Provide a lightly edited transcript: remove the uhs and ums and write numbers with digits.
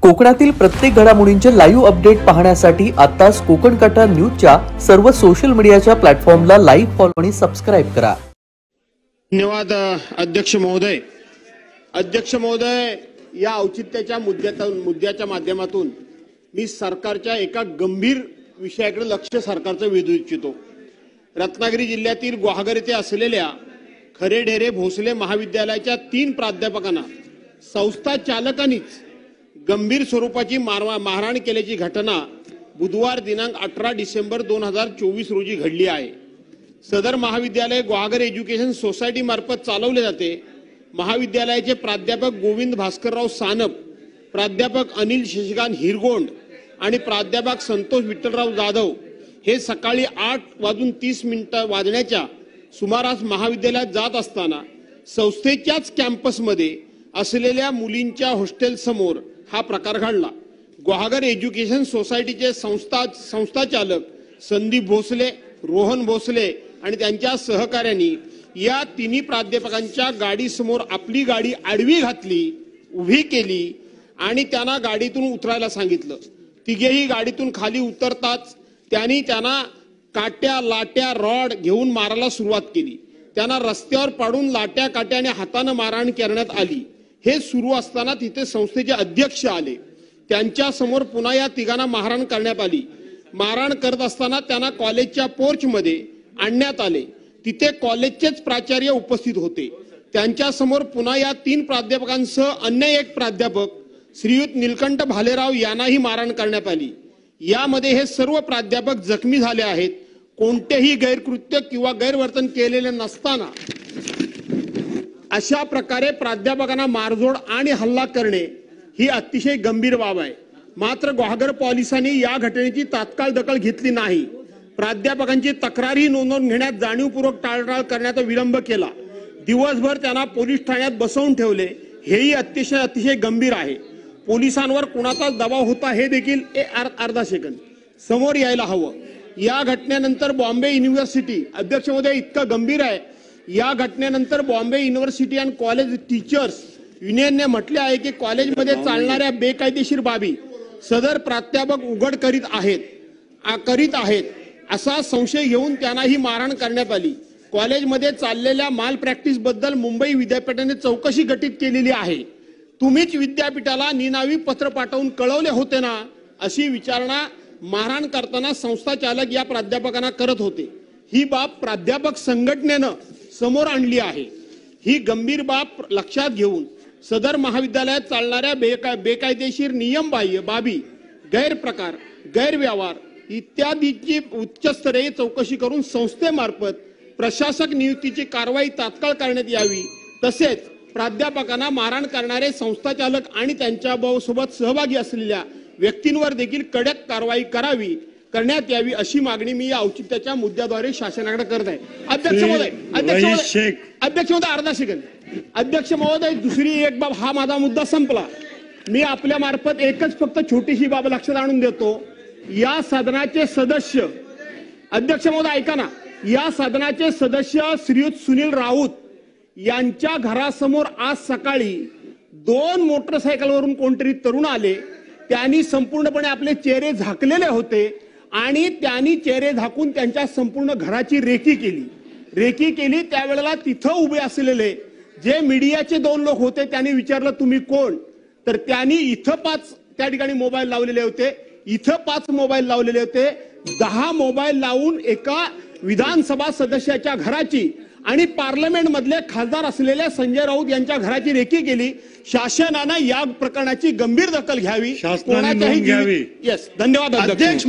कोकणातील प्रत्येक घडामोडींचे लाईव्ह अपडेट पाहण्यासाठी आताच कोकण कटा न्यूजच्या सर्व सोशल मीडियाच्या प्लॅटफॉर्मला लाईक, फॉलो आणि सबस्क्राइब करा। धन्यवाद अध्यक्ष महोदय। अध्यक्ष महोदय, या औचित्याच्या मुद्द्याच्या माध्यमातून मी सरकारच्या एका गंभीर विषयाकडे लक्ष सरकारचं वेधू इच्छितो। रत्नागिरी जिल्ह्यातील गुहागर येथे असलेल्या खरेढेरे भोसले महाविद्यालयाच्या 3 प्राध्यापकांना संस्था चालकांनीच गंभीर स्वरूपाची मारहाण केल्याची घटना बुधवार दिनांक 18 डिसेंबर 2024 रोजी घडली आहे। सदर महाविद्यालय गुहागर एज्युकेशन सोसायटी मार्फत चालवले जाते। महाविद्यालयाचे प्राध्यापक गोविंद भास्करराव सानप, प्राध्यापक अनिल शशिकांत हिरगोंड आणि प्राध्यापक संतोष विठ्ठलराव जाधव हे सकाळी 8:30 वाजण्याच्या सुमारास महाविद्यालयात जात असताना संस्थेच्याच कॅम्पसमध्ये असलेल्या मुलींच्या हॉस्टेल समोर हा प्रकार घडला। गुहागर एज्युकेशन सोसायटीचे संस्थाचालक संदीप भोसले, रोहन भोसले आणि त्यांच्या सहकाऱ्यांनी या 3 प्राध्यापकांच्या गाडीसमोर आपली गाडी आडवी घातली, उभी केली आणि त्यांना गाडीतून उतरायला सांगितलं। तिघेही गाडीतून खाली उतरताच त्यांना काट्या, लाट्या, रॉड घेऊन मारायला सुरुवात केली। त्यांना रस्त्यावर पाडून लाट्या, काट्या आणि हाताने मारहाण करण्यात आली। हे सुरू असताना तिथे संस्थेचे अध्यक्ष आले। त्यांच्या समोर पुन्हा या तिघांना मारहाण करण्यात आली। मारहाण करत असताना त्यांना कॉलेजच्या पोर्चमध्ये आणण्यात आले। तिथे कॉलेजचेच प्राचार्य उपस्थित होते। त्यांच्या समोर पुन्हा या 3 प्राध्यापकांसह अन्य एक प्राध्यापक श्रीयुत नीलकंठ भालेराव यांनाही मारहाण करण्यात आली। यामध्ये हे सर्व प्राध्यापक जखमी झाले आहेत। कोणतेही गैरकृत्य किंवा गैरवर्तन केलेले नसताना अशा प्रकारे प्राध्यापकांना मारझोड आणि हल्ला करणे ही अतिशय गंभीर बाब आहे। मात्र गुहागर पोलिसांनी या घटनेची तात्काळ दखल घेतली नाही। प्राध्यापकांची तक्रारही नोंदवून घेण्यात जाणीवपूर्वक टाळाटाळ करण्याचा विलंब केला। दिवसभर त्यांना पोलीस ठाण्यात बसवून ठेवले। हेही अतिशय गंभीर आहे। पोलिसांवर कुणाचा दबाव होता हे देखील अर्धा सेकंद समोर यायला हवं। या घटनेनंतर बॉम्बे युनिव्हर्सिटी, अध्यक्ष महोदय इतकं गंभीर आहे, या घटनेनंतर Bombay university and college teachers युनियनने म्हटले आहे की कॉलेजमध्ये चालणाऱ्या बेकायदेशीर बाबी सदर प्राध्यापक उघड करीत आहेत असा संशय घेऊन त्यांनाही मारहाण करण्यात आली। कॉलेजमध्ये चाललेल्या माल प्रॅक्टिस बद्दल मुंबई विद्यापीठाने चौकशी गठीत केलेली आहे। तुम्हीच विद्यापीठाला निनावी पत्र पाठवून कळवले होते ना, अशी विचारणा मारहाण करताना संस्था चालक या प्राध्यापकांना करत होते। ही बाब प्राध्यापक संघटनेनं समोर आणली आहे। ही गंभीर बाब लक्षात घेऊन सदर महाविद्यालयात चालणाऱ्या बेकायदेशीर नियमबाह्य बाबी, गैरप्रकार, गैरव्यवहार इत्यादीची उच्चस्तरीय चौकशी करून संस्थेमार्फत प्रशासक नियुक्तीची कारवाई तात्काळ करण्यात यावी। तसेच प्राध्यापकांना मारहाण करणारे संस्थाचालक आणि त्यांच्या सोबत सहभागी असलेल्या व्यक्तींवर देखील कडक कारवाई करण्यात यावी अशी मागणी मी या औचित्याच्या मुद्द्याद्वारे शासनाकडे करत आहे। अध्यक्ष महोदय अर्धा सेकंद। अध्यक्ष महोदय, दुसरी एक बाब, हा माझा मुद्दा संपला। मी आपल्या मार्फत एकच फक्त छोटीशी बाब लक्षात आणून देतो। या सदनाचे सदस्य, अध्यक्ष महोदय ऐका ना, या सदनाचे सदस्य श्रीयुत सुनील राऊत यांच्या घरासमोर आज सकाळी 2 मोटरसायकलवरून कोणतरी तरुण आले। त्यांनी संपूर्णपणे आपले चेहरे झाकलेले होते आणि त्यांनी चेहरे झाकून त्यांच्या संपूर्ण घराची रेकी केली। त्यावेळेला तिथं उभे असलेले जे मीडियाचे 2 लोक होते त्यांनी विचारलं तुम्ही कोण, तर त्यांनी इथं 5 त्या ठिकाणी मोबाईल लावलेले होते, इथं 5 मोबाईल लावलेले होते। 10 मोबाईल लावून एका विधानसभा सदस्याच्या घराची आणि पार्लमेंट मधले खासदार असलेल्या संजय राऊत यांच्या घराची रेकी केली। शासनाने या प्रकरणाची गंभीर दखल घ्यावी, कोणाच्याही। यस, धन्यवाद अध्यक्ष।